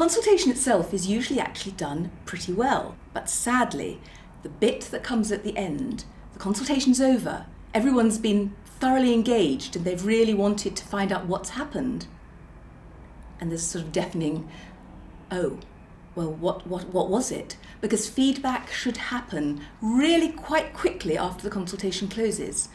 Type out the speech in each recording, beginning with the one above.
Consultation itself is usually actually done pretty well, but sadly, the bit that comes at the end, the consultation's over, everyone's been thoroughly engaged and they've really wanted to find out what's happened. And there's sort of deafening, oh, well, what was it? Because feedback should happen really quite quickly after the consultation closes.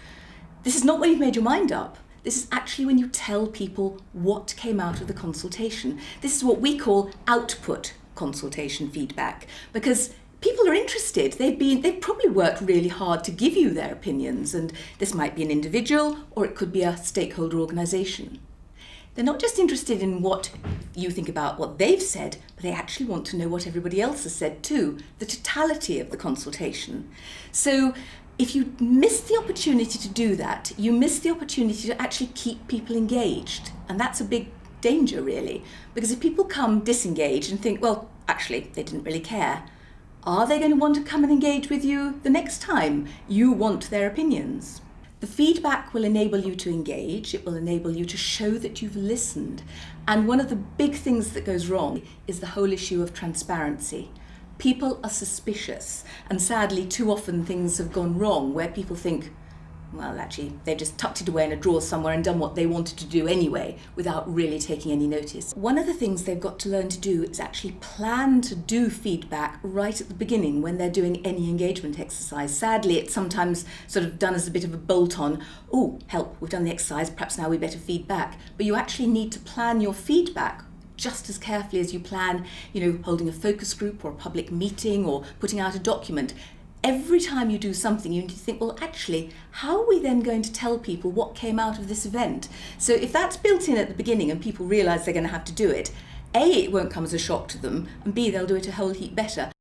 This is not when you've made your mind up. This is actually when you tell people what came out of the consultation. This is what we call output consultation feedback, because people are interested. They've probably worked really hard to give you their opinions, and this might be an individual or it could be a stakeholder organisation. They're not just interested in what you think about what they've said, but they actually want to know what everybody else has said too, the totality of the consultation. So if you miss the opportunity to do that, you miss the opportunity to actually keep people engaged. And that's a big danger, really, because if people come disengaged and think, well, actually, they didn't really care, are they going to want to come and engage with you the next time you want their opinions? The feedback will enable you to engage, it will enable you to show that you've listened. And one of the big things that goes wrong is the whole issue of transparency. People are suspicious, and sadly too often things have gone wrong where people think, well, actually they've just tucked it away in a drawer somewhere and done what they wanted to do anyway without really taking any notice. One of the things they've got to learn to do is actually plan to do feedback right at the beginning when they're doing any engagement exercise. Sadly, it's sometimes sort of done as a bit of a bolt-on, oh, help, we've done the exercise, perhaps now we better feedback. But you actually need to plan your feedback just as carefully as you plan, holding a focus group or a public meeting or putting out a document. Every time you do something, you need to think, well, actually, how are we then going to tell people what came out of this event? So if that's built in at the beginning and people realise they're going to have to do it, A, it won't come as a shock to them, and B, they'll do it a whole heap better.